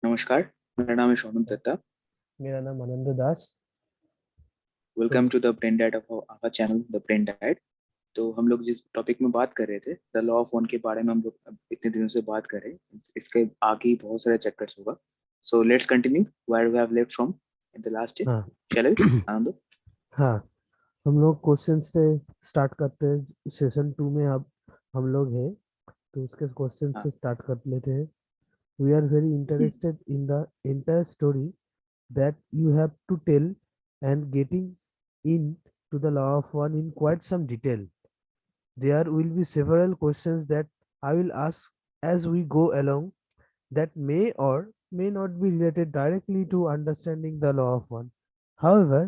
नमस्कार, मेरा नाम है शौनक दत्ता। मेरा नाम Anand Das. Welcome to the Brain Diet of our channel the Brain Diet. तो हम लोग जिस टॉपिक में बात कर रहे थे, द लॉ ऑफ वन के बारे में हम लोग अब इतने दिनों से बात कर रहे हैं। इसके आगे ही बहुत सारे चैप्टर्स होगा। So let's continue where we have left from in the last day. हाँ चलो आनंद। हाँ, हम लोग क्वेश्चन से स्टार्ट करते हैं। सेशन 2 में अब हम लोग हैं, तो उसके क्वेश्चन हाँ। से स्टार्ट कर लेते हैं। We are very interested in the entire story that you have to tell and getting in to the law of one in quite some detail. There will be several questions that I will ask as we go along that may or may not be related directly to understanding the law of one. However,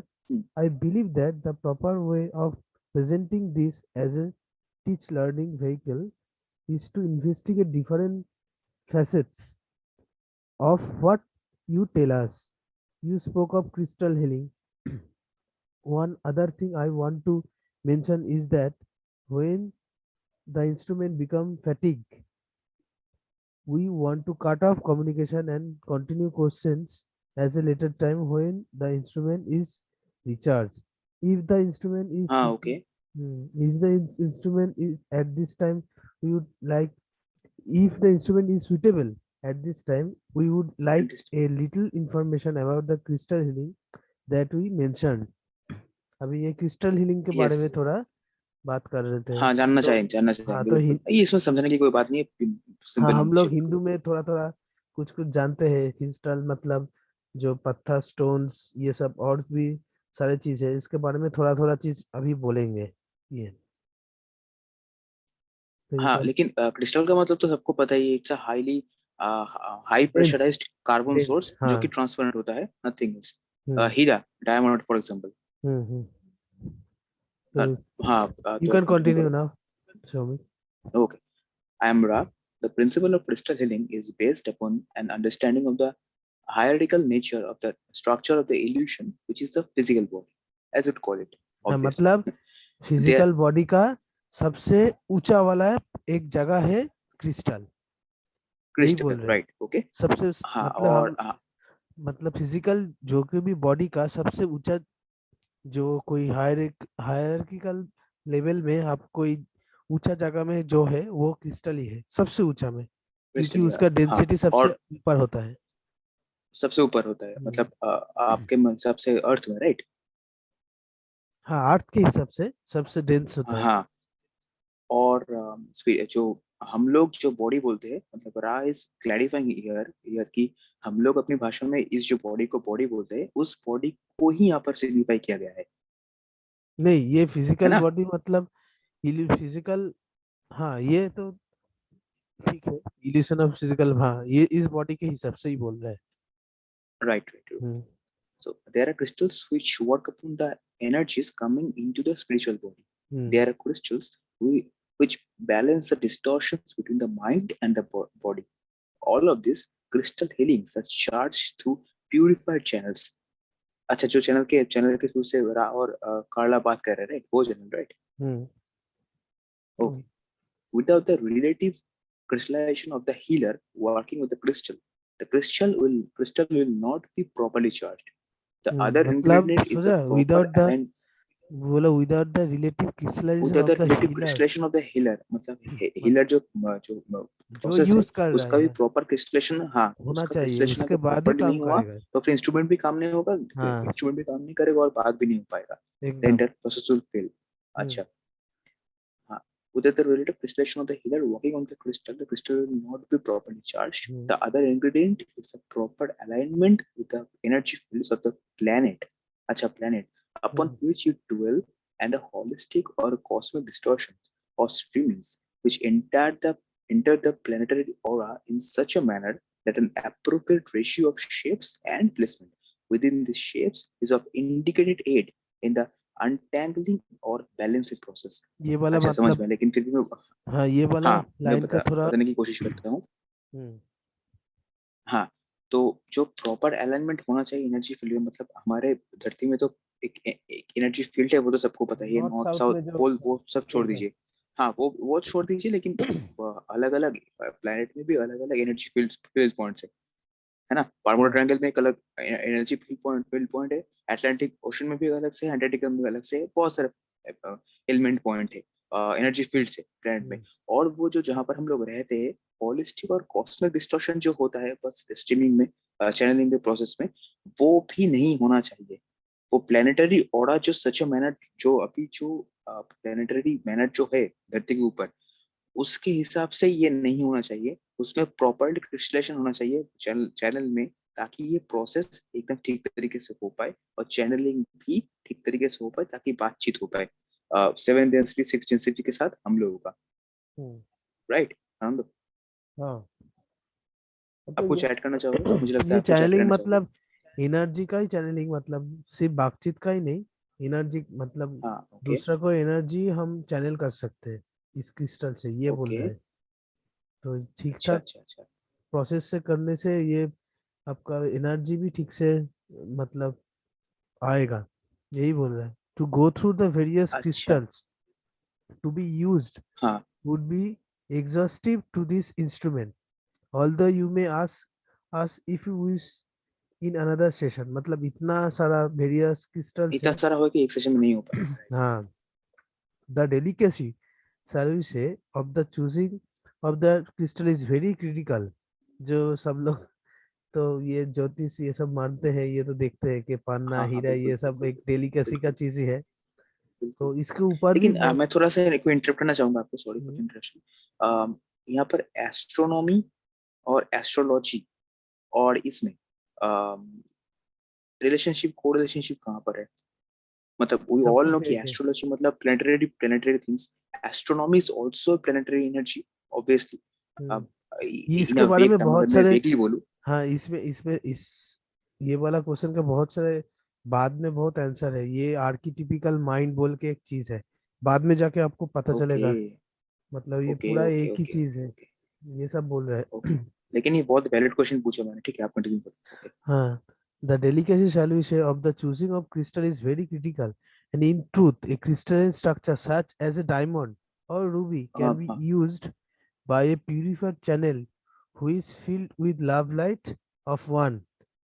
I believe that the proper way of presenting this as a teach learning vehicle is to investigate different facets of what you tell us. You spoke of crystal healing. One other thing I want to mention is that when the instrument become fatigue, we want to cut off communication and continue questions as a later time when the instrument is recharged. If the instrument is हाँ, okay. is the instrument is at this time, we would like, if the instrument is suitable at this time, we would like a little information about the crystal healing that we mentioned. अभी ये crystal healing के बारे में yes. थोड़ा बात कर रहे थे। हाँ, जानना हाँ चाहेंगे तो बिल्कुल। ये इसमें समझने की कोई बात नहीं है, हाँ, सिंपल हम इंग्लिश लोग है हिंदू बिल्कुल। में थोड़ा थोड़ा कुछ कुछ जानते हैं। क्रिस्टल मतलब जो पत्थर, स्टोन्स, ये सब और भी सारे चीज है। इसके बारे में थोड़ा थोड़ा चीज अभी बोलेंगे। ये तो हाँ, लेकिन क्रिस्टल का मतलब तो सबको पता ही है। It's a high dense pressurised carbon dense source हाँ। जो कि ट्रांसपेरेंट होता है, नथिंग एल्स। हम्म हीरा, डायमंड फॉर एग्जांपल। हम्म। तो हाँ, यू तो कैन कंटिन्यू कंटिन्यू करो। Now, show me. Okay. I am Ra. The principle of crystal healing is based upon an understanding of the hierarchical nature of the structure of the illusion, which is the physical body, as it call it, हाँ, obviously. मतलब There, physical body का सबसे ऊंचा वाला एक जगह है crystal, यही crystal, बोल रहे हैं। right? Okay. सबसे हाँ, मतलब और हम मतलब फिजिकल जो कि भी बॉडी का सबसे ऊंचा, जो कोई हायरार्किकल लेवल में आप कोई ऊंचा जगह में जो है वो क्रिस्टल ही है सबसे ऊंचा में, क्योंकि crystal, उसका हाँ, डेंसिटी सबसे और ऊपर होता है। सबसे ऊपर होता है, हम्म, मतलब आपके हिसाब से अर्थ में, राइट? हाँ, अर्थ के हिसाब से सबसे डेंस होता है। हाँ। और जो हम लोग जो बॉडी बोलते हैं, मतलब रा इज क्लैरिफाइंग हियर हियर कि हम लोग अपनी भाषा में इस जो बॉडी को बॉडी बोलते हैं, उस बॉडी को ही यहाँ पर सिग्निफाई किया गया नहीं, ये है फिजिकल ना? बॉडी मतलब फिजिकल, हाँ ये तो ठीक है। इल्यूशन ऑफ फिजिकल, हाँ ये इस बॉडी के हिसाब से ही बोल रहे हैं। Right, right. Hmm So there are crystals which work upon the energies coming into the spiritual body. Hmm There are crystals which balance the distortions between the mind and the body. All of this crystal healings are charged through purified channels. अच्छा, जो channel के through से रा और कार्ला बात कर रहे हैं, राइट? वो channel, right? Hmm okay. Without the relative crystallization of the healer working with the crystal will not be properly charged. The other मतलब ingredient is a सोचा proper aligned. बोला without the relative crystallization Without of the the relative healer, crystallization of the healer, मतलब healer जो जो process है, use कर रहा उसका भी है प्रॉपर क्रिस्टलेशन, हाँ, होना उसका चाहिए, क्रिस्टलेशन उसके अगर बाद ही प्रॉपरली काम नहीं हुआ करेगा। तो फिर इंस्ट्रूमेंट भी काम नहीं होगा, हाँ इंस्ट्रूमेंट भी काम नहीं करेगा और बात भी नहीं हो पाएगा। द एकदम। Inter process will fail. Hmm अच्छा। हाँ। Without the relative crystallization of the healer working on the crystal will not be properly charged. Hmm The other ingredient is a proper alignment with the energy fields of the planet. अच्छा, planet upon hmm which you dwell, and the holistic or cosmic distortions or streamings which enter the planetary aura in such a manner that an appropriate ratio of shapes and placement within these shapes is of indicated aid in the untangling और balancing process. ये वाला अच्छा, समझ मतलब, में, लेकिन फिर भी मैं, हाँ ये वाला हाँ, मैं लाइन का थोड़ा। बताने की कोशिश करता हूँ। हम्म हाँ, तो जो प्रॉपर अलाइनमेंट होना चाहिए एनर्जी फील्ड में, मतलब हमारे धरती में तो एक एनर्जी फील्ड है, वो तो सबको पता ही है। नॉर्थ नॉर्थ साउथ साउथ में जो पोल वो सब छोड़ फील्ड है। दीजिए। हाँ वो छोड़ दीजिए, लेकिन अलग अलग प्लेनेट में भी अलग अलग एनर्जी फील्ड पॉइंट्स है ना। बारमूडा हाँ ट्रायंगल में एक अलग एनर्जी फील्ड पॉइंट है। अटलांटिक ओशन में भी अलग से, अंटार्कटिका में भी अलग से, बहुत सारे एलिमेंट पॉइंट है, एनर्जी फील्ड है प्लैनेट में। हम्म, और वो जो जहाँ पर हम लोग रहते हैं, पॉलिस्टिक और कॉस्मिक डिस्टॉर्शन जो होता है बस स्ट्रीमिंग में, चैनलिंग के प्रोसेस में, वो भी नहीं होना चाहिए। वो प्लेनेटरी ऑरा जो सच मैनर, जो अभी जो प्लेनेटरी मैनर जो है धरती के ऊपर, उसके हिसाब से ये नहीं होना चाहिए। उसमें प्रॉपरली क्रिस्टलाइजेशन होना चाहिए चैनल में, ताकि ये प्रोसेस एकदम ठीक तरीके से हो पाए और चैनलिंग भी ठीक तरीके से हो पाए, ताकि बातचीत हो पाए सेवन डेंसिटी सिक्स डेंसिटी के साथ हम लोगों का। हम्म, राइट आनंद, हाँ आप मतलब कुछ ऐड करना चाहोगे? मुझे ये लगता है ये आप कुछ ऐड चैनलिंग करना चाहोगे। मतलब एनर्जी का ही चैनलिंग, मतलब सिर्फ बातचीत का ही नहीं, एनर्जी मतलब हाँ ओके। दूसरा को एनर्जी हम चैनल कर सकते हैं इस क्रिस्टल से, ये बोल ओके। रहा है। तो ठीक अच्छा ठाक अच्छा अच्छा। प्रोसेस से करने से ये आपका एनर्जी भी ठीक से मतलब आएगा, यही बोल रहा है। To go through the various अच्छा। क्रिस्टल्स to be used हाँ would be exhaustive to this instrument, although you may ask us if you wish in another session। मतलब इतना सारा वेरियस क्रिस्टल्स इतना है। सारा हो कि एक सेशन में नहीं हो पाएगा। हाँ, the delicacy shall we say of the choosing of the crystal is very critical। जो सब लोग तो ये ज्योतिष ये सब मानते हैं, ये तो देखते हैं कि पन्ना हाँ हाँ हीरा बिल्कुल ये सब बिल्कुल एक डेलिकेसी का बिल्कुल चीज ही है। बिल्कुल। तो इसके ऊपर भी लेकिन बहुत मैं थोड़ा सा एक इंटरप्ट करना चाहूंगा आपको, सॉरी फॉर हम्म, इंटरप्शन। यहाँ पर एस्ट्रोनॉमी और एस्ट्रोलॉजी और इसमें रिलेशनशिप, को रिलेशनशिप कहाँ पर है? मतलब वी सब ऑल नो कुछ कि एक है। एस्ट्रोलॉजी मतलब planetary things. Astronomy is also planetary energy obviously. Hmm, ये इन इसके अ वे, बारे में एकदम अगर बहुत मैं सारे, वेगली बोलूँ। हाँ इसमें इसमें इस ये वाला क्वेश्चन का बहुत सारे बाद में बहुत आंसर है। ये आर्किटिपिकल माइंड बोल के एक चीज है, बाद में जाके आपको पता ओके चलेगा। मतलब ये ओके पूरा ओके एक ही ओके चीज ओके है, ओके ये सब बोल रहे ओके। हैं। लेकिन ये बहुत वैलिड क्वेश्चन पूछा मैंने, ठीक है आप कंटिन्यू करो। ओके। हाँ, the delicacy shall we say of the choosing of crystal is very critical, and in truth a crystalline structure such as a diamond or ruby हाँ can be हाँ। used by a purified channel who is filled with love light of one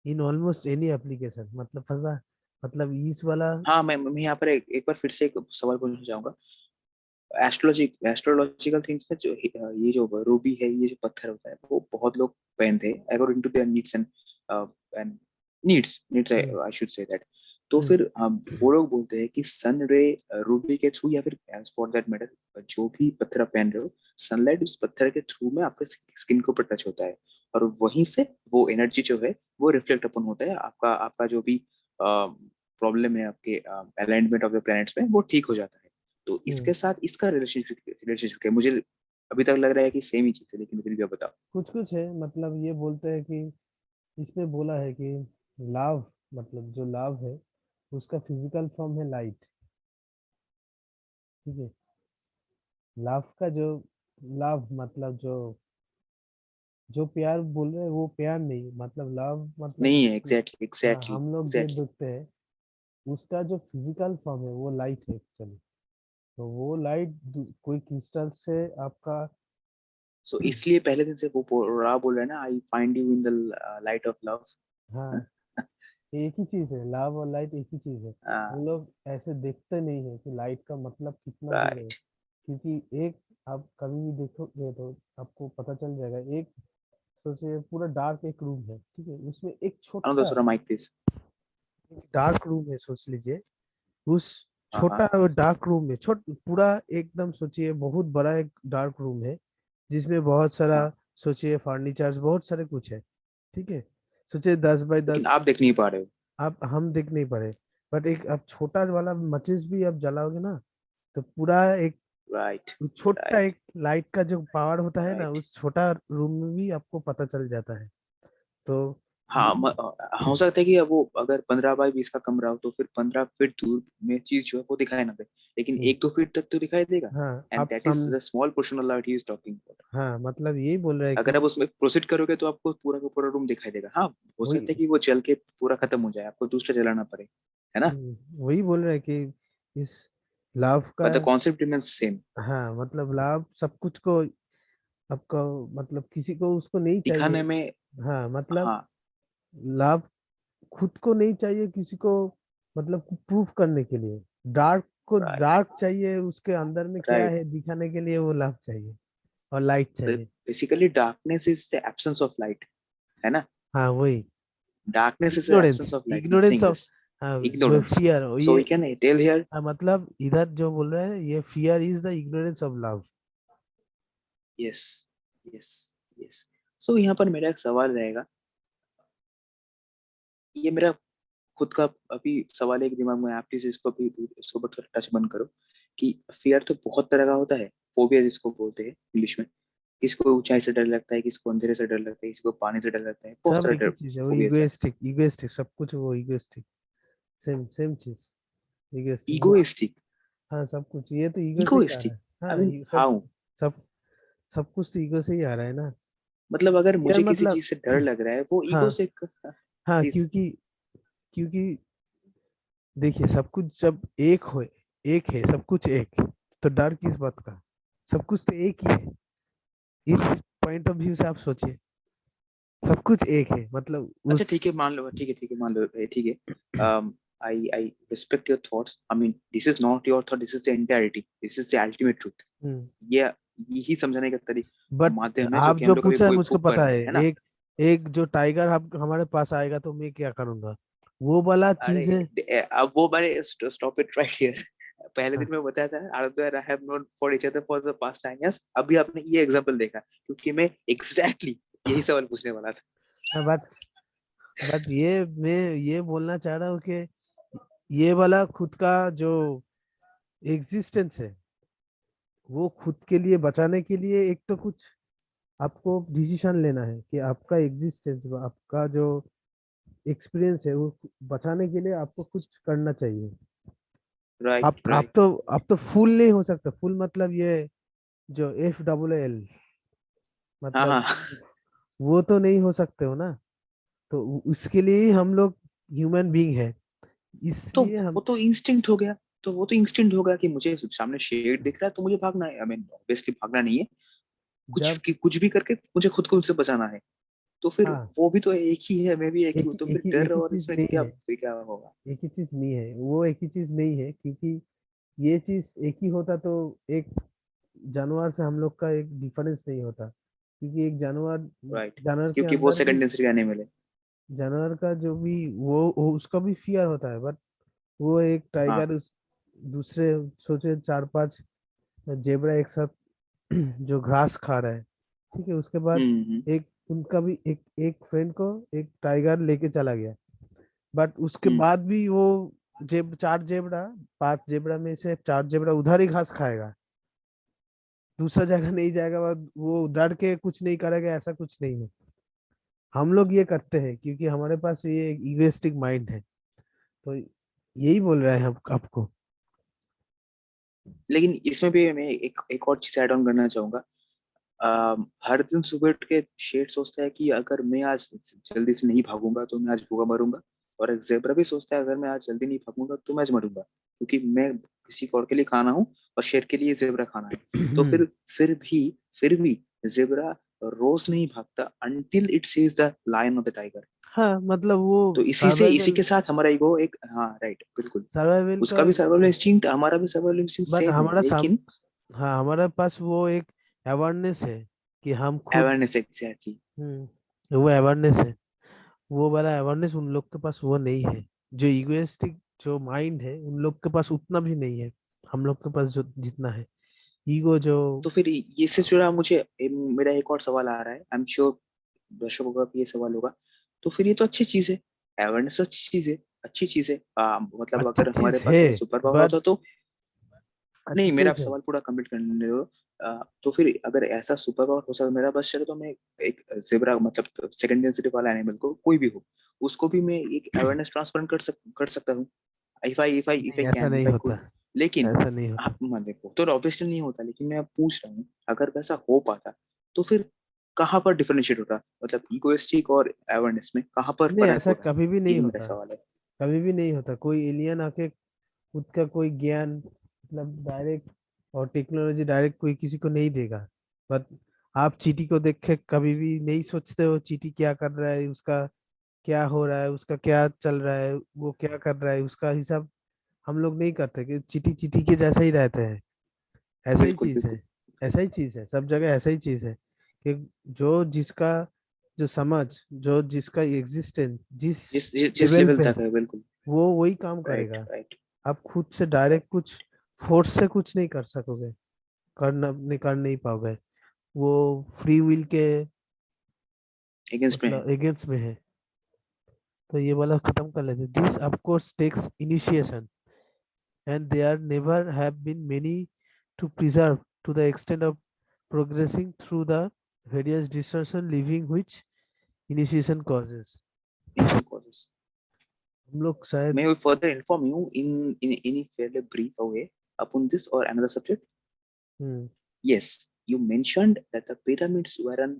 in almost any application। मतलब फंसा, मतलब इस वाला हाँ मैं यहाँ पर एक बार फिर से एक सवाल पूछना चाहूंगा। एस्ट्रोलॉजिकल थिंग्स में जो ये जो रूबी है, ये जो पत्थर होता है, वो बहुत लोग पहनते हैं according to their needs and needs hmm, I should say that. तो हम्म, फिर वो लोग बोलते हैं कि सन रे रूबी के थ्रू, या फिर एज फॉर दैट मैटर जो भी पत्थर आप पहन रहे हो, सनलाइट उस पत्थर के थ्रू में आपके स्किन के ऊपर टच होता है, और वहीं से वो एनर्जी जो है वो रिफ्लेक्ट अपन होता है, आपका आपका जो भी प्रॉब्लम है आपके अलाइनमेंट ऑफ द प्लैनेट्स में, वो ठीक हो जाता है। तो हम्म। इसके साथ इसका रिलेशनशिप है, मुझे अभी तक लग रहा है कि सेम ही चीज है, लेकिन फिर भी आप बताओ। कुछ कुछ है, मतलब ये बोलते हैं कि इसमें बोला है कि लाव, मतलब जो लाव है उसका फिजिकल फॉर्म है लाइट। ठीक है, लाव का जो लाव मतलब जो जो प्यार बोल रहे हैं वो प्यार नहीं, मतलब लव मतलब नहीं है, एग्जैक्टली हाँ एग्जैक्टली हम लोग जो एग्जैक्टली। देखते हैं उसका जो फिजिकल फॉर्म है वो लाइट है एक्चुअली। तो वो लाइट कोई क्रिस्टल से आपका सो इसलिए पहले दिन से वो रहा बोल रहा है ना, I find you in the light of love. हाँ एक ही चीज है, लव और लाइट एक ही चीज है। हम लोग ऐसे देखते नहीं है कि लाइट का मतलब कितना दूर है, राइट। क्योंकि एक आप कभी भी देखोगे तो आपको पता चल जाएगा। एक सोचिए पूरा डार्क एक रूम है, ठीक है, उसमें एक अनु छोटा दूसरा माइक प्लीज। डार्क रूम है, सोच लीजिए उस हाँ हाँ। छोटा डार्क रूम में छोट पूरा एकदम सोचिए बहुत बड़ा एक डार्क रूम है जिसमें बहुत सारा हाँ सोचिए फर्नीचर्स बहुत सारे कुछ है। ठीक है, सोचिए 10 बाई 10। लेकिन आप देख नहीं पा रहे हो। आप हम देख नहीं पा रहे, बट एक आप छोटा वाला मचिस भी आप जलाओगे ना तो पूरा एक राइट छोटा राइट एक लाइट का जो पावर होता है ना राइट। उस छोटा रूम में भी आपको पता चल जाता है। तो हाँ हो सकता है कि अब वो अगर 15 बाई 20 का कमरा हो, तो फिर 15 फीट दूर में चीज जो है वो दिखाई ना दे, लेकिन हम्म, 1-2 फीट तक तो दिखाई देगा। हाँ एंड आप that is some the small portion of light he is talking about. हाँ मतलब यही बोल रहा है अगर कि आप उसमें प्रोसीड करोगे तो आपको पूरा का पूरा रूम दिखाई देगा। हाँ हो वही सकता है कि वो जल के पूरा खत्म हो जाए, आपको दूसरा जलाना पड़े, है ना। वही बोल रहा है कि इस लव का, but the concept remains same. हाँ मतलब लव सब कुछ को आपका, मतलब किसी को उसको नहीं चाहिए। दिखाने में, हाँ मतलब हाँ, लव खुद को नहीं चाहिए किसी को, मतलब प्रूफ करने के लिए। डार्क को right, डार्क चाहिए, उसके अंदर में क्या right. है दिखाने के लिए वो लव चाहिए और लाइट चाहिए। Basically, darkness is the absence of light, है ना? हाँ वही, Darkness is the ignorance, absence of light, ignorance nothing of, else. हाँ जो Ignorance. फियर So ये, we can tell here, हाँ, मतलब इधर जो बोल रहे हैं ये fear is the ignorance of love. yes, yes, yes. So यहाँ पर मेरा एक सवाल रहेगा, ये मेरा खुद का अभी सवाल है एक दिमाग में, आप प्लीज इसको भी, इसको पर थोड़ा टच बंद करो, कि फियर तो बहुत तरह का होता है, फोबिया जिसको बोलते हैं इंग्लिश में। किसी को ऊंचाई से डर लगता है, किसी को अंधेरे से डर लगता है, किसी को पानी से डर लगता है, बहुत सब सारे एक ही डर चीज है, वो फोबियाज है। इगोइस्टिक, इगोइस्टिक सब कुछ, वो इगोइस्टिक, सेम सेम चीज, इगोइस्टिक वो। इगोइस्टिक, हाँ सब कुछ ये तो ईगो से ही आ रहा इगोइस्टिक, है। आई हाँ मीन सब हाउ? सब सब कुछ तो ईगो से ही आ रहा है ना। मतलब अगर यार मुझे किसी मतलब चीज से डर लग रहा है, वो ईगो हाँ से, हाँ, प्लीज। क्योंकि क्योंकि देखिए सब कुछ जब एक हो, एक है सब कुछ एक, तो डर किस बात का, सब कुछ तो एक ही है। इस पॉइंट ऑफ व्यू से आप सोचिए, सब कुछ एक है मतलब अच्छा उस। ठीक है, मान लो, ठीक है, ठीक है, मान लो, ठीक है। I respect your thoughts, I mean this is not your thought, this is the entirety, this is the ultimate truth. ये यही समझाने का तरीका, बट माध्यम है जो आप कि जो हम लोग अभी पूछ रहे हैं मुझको बुक कर पता रहे है, हैं, है ना? एक एक जो टाइगर हम हमारे पास आएगा तो मैं क्या करूंगा, वो वाला अरे चीज है। अब वो मैंने, स्टॉप इट राइट हियर। पहले हाँ दिन में बताया था, I have known for each other for the past 9 years। अभी आपने ये एग्जांपल देखा, क्योंकि मैं एग्जैक्टली यही सवाल पूछने वाला था। बट ये मैं ये बोलना चाह रहा हूँ कि ये वाला खुद का जो एग्जिस्टेंस है, वो खुद के लिए बचाने के लिए एक तो कुछ आपको डिसीजन लेना है कि आपका एग्जिस्टेंस, आपका जो एक्सपीरियंस है वो बचाने के लिए आपको कुछ करना चाहिए। राइट, आप राइट। तो आप तो फुल नहीं हो सकता, फुल मतलब ये जो FLL, हाँ, मतलब हाँ। वो तो नहीं हो सकते हो ना। तो उसके लिए ही हम लोग ह्यूमन बीइंग है, तो इसलिए वो हम तो इंस्टिंक्ट हो गया, तो वो तो इंस्टिंक्ट होगा कि मुझे सामने शेड दिख रहा है तो मुझे भागना है, आई मीन ऑब्वियसली भागना नहीं है, जब, कुछ भी करके मुझे खुद को उनसे बचाना है। तो फिर हाँ वो भी तो एक ही है, मैं भी एक ही हूँ, तो फिर डर एक ही और चीज इसमें नहीं क्या है, क्या होगा? एक ही चीज नहीं है, वो एक ही चीज नहीं है, क्योंकि ये चीज एक ही होता तो एक जानवर से हम लोग का एक डिफरेंस नहीं होता, क्योंकि एक जानवर, राइट, जानवर के क्योंकि वो अंदर भी, सेकंड नेचर आने मिले। जानवर का जो भी वो उसका भी फियर होता है, बट वो एक हाँ। टाइगर उस दूसरे, सोचे चार पांच जेबरा एक साथ जो घास खा रहा है, ठीक है, उसके बाद हम्म। एक उनका भी एक एक फ्रेंड को एक टाइगर लेके चला गया, बट उसके हम्म। बाद भी वो चार जेबरा, पांच जेबरा में से चार जेबरा उधर ही घास खाएगा, दूसरा जगह नहीं जाएगा, वो डर के कुछ नहीं करेगा, ऐसा कुछ नहीं है। हम लोग ये करते हैं क्योंकि हमारे पास ये इगोइस्टिक माइंड है, तो यही बोल रहे हैं हम आपको। लेकिन इसमें भी मैं एक और चीज ऐड ऑन करना चाहूंगा। हर दिन सुबह उठ के शेर सोचता है कि अगर मैं आज जल्दी से नहीं भागूंगा तो मैं आज भूखा मरूंगा। और एक जेबरा भी सोचता है, अगर मैं आज जल्दी नहीं भागूंगा तो मैं आज मरूंगा, क्योंकि मैं किसी और के लिए खाना हूँ और शेर के लिए जेबरा खाना है। तो फिर भी जेबरा रोज नहीं भागता until it sees the lion और द टाइगर। हाँ मतलब वो तो इसी सर्वाइवल, के साथ हमारा ईगो एक, हाँ राइट, बिल्कुल। सर्वाइवल का उसका भी सर्वाइवल वो, इंस्टिंक्ट, हमारा भी सर्वाइवल इंस्टिंक्ट बट सेम है, हमारा लेकिन हाँ हमारे पास वो एक अवेयरनेस है कि हम खुद, अवेयरनेस एग्जैक्टली। वो अवेयरनेस है, वो वाला अवेयरनेस उन लोग के पास वो नहीं है, जो इगोइस्टिक जो माइंड है उन लोग के पास उतना भी नहीं है, हम लोग के पास जो जितना है ईगो जो। तो फिर ये से जुड़ा मुझे मेरा एक और सवाल आ रहा है, आई एम श्योर दर्शकों का भी ये सवाल होगा। तो फिर ये तो अच्छी चीज है, अवेयरनेस अच्छी चीज है, अच्छी चीज है, मतलब अच्छा अगर हमारे चीज पास है, अगर सुपर पावर बट होता तो, अच्छी नहीं मेरा चीज है। सवाल पूरा कंप्लीट करने दो। तो फिर अगर ऐसा सुपर पावर हो सकता मेरा बस चले, तो मैं एक जेब्रा, मतलब सेकंड डेंसिटी वाला एनिमल को, कोई भी हो, उसको भी मैं एक अवेयरनेस ट्रांसफर कर सकता हूँ, इफ नहीं आई ऐसा कैन, नहीं इफ आई होता, कुड। लेकिन ऐसा नहीं आप होता। मान देखो, तो ऑब्वियसली नहीं होता, लेकिन मैं पूछ रहा हूँ, अगर वैसा हो पाता तो फिर कहाँ पर डिफरेंशिएट होता, मतलब इगोइस्टिक और अवेयरनेस में कहाँ पर नहीं फर्क ऐसा होता? कभी भी नहीं यही मेरा होता, सवाल है। कभी भी नहीं होता, कोई एलियन आके खुद का कोई ज्ञान मतलब डायरेक्ट, और टेक्नोलॉजी डायरेक्ट कोई किसी को नहीं देगा। बट आप चींटी को देख के कभी भी नहीं सोचते हो चींटी क्या कर रहा है, उसका क्या हो रहा है, उसका क्या चल रहा है, वो क्या कर रहा है, उसका हिसाब हम लोग नहीं करते कि चींटी चींटी के जैसा ही रहते हैं। ऐसा ही बिल्कुल चीज बिल्कुल। है, ऐसा ही चीज है, सब जगह ऐसा ही चीज है कि जो जिसका जो समझ, जो जिसका एग्जिस्टेंस जिस जिस लेवल लेवल पे है, तक है, बिल्कुल। वो वही काम राइट करेगा। राइट। आप खुद से डायरेक्ट कुछ फोर्स से कुछ नहीं कर सकोगे, कर नहीं पाओगे। वो फ्री विल के अगेंस्ट में है। मतलब अगेंस्ट में है। तो ये वाला खत्म कर लेते, this of course takes initiation and there never have been many to preserve to the extent of progressing through the various distortion living which initiation causes। Initial causes. हम लोग शायद। May we further inform you in any fairly brief way upon this or another subject? Hmm. Yes, you mentioned that the pyramids were an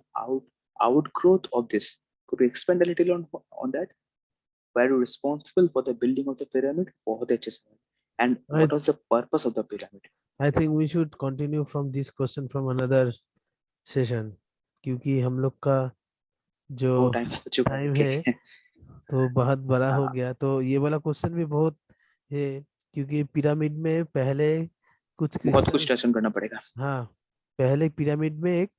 outgrowth of this. Could you expand a little on that? Were you responsible for the building of the pyramid? बहुत अच्छे से। And I what was the purpose of the pyramid? I think we should continue from this question from another session, क्योंकि हम लोग का जो वो time हो चुका है, टाइम ओके। है तो बहुत बड़ा हो हाँ, गया, तो ये वाला क्वेश्चन भी बहुत है, क्योंकि पिरामिड में पहले कुछ बहुत कुछ क्रिस्टल। टच करना पड़ेगा। हाँ, पहले पिरामिड में एक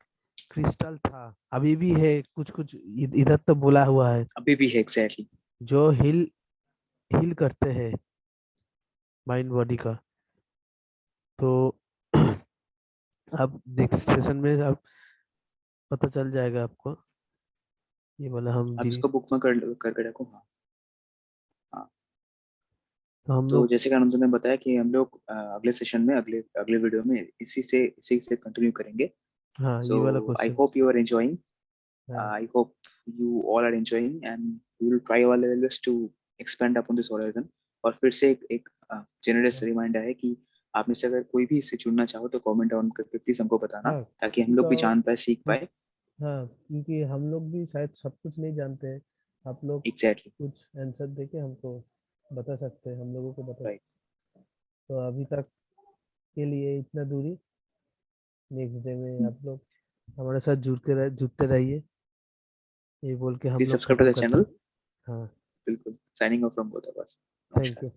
क्रिस्टल था, अभी भी है कुछ कुछ इधर तो बोला हुआ है, अभी भी है एग्जैक्टली। जो हिल हिल करते हैं माइंड बॉडी का। तो अब नेक्स्ट सेशन में अब पता चल जाएगा आपको, ये वाला हम आप इसको बुक में कर करके रखो। हाँ हाँ। तो हम तो लोग। जैसे कि अनुज ने बताया कि हम लोग अगले सेशन में, अगले अगले वीडियो में इसी से कंटिन्यू करेंगे। हाँ, So ये वाला I question. hope you are enjoying. हाँ I hope you all are enjoying, and we will try our level best to expand upon this horizon. और फिर से एक जेनरस हाँ रिमाइंडर है कि आप में से अगर कोई भी इससे जुड़ना चाहो तो कमेंट डाउन करके प्लीज हमको बताना, हाँ, ताकि हम कुछ लोग भी और जान पाए, सीख कुछ। पाए। हाँ, क्योंकि हम लोग भी शायद सब कुछ नहीं जानते हैं, आप लोग एग्जैक्टली। कुछ आंसर देके हमको बता सकते हैं, हम लोगों को बता राइट। सकते। तो अभी तक के लिए इतना दूरी, नेक्स्ट डे में आप लोग हमारे साथ जुड़ते रहिए, ये बोल के हम प्लीज लोग सब्सक्राइब टू खत्म द करते चैनल। हैं। हाँ, बिल्कुल, signing off from both of us. Thank नमस्कार। यू।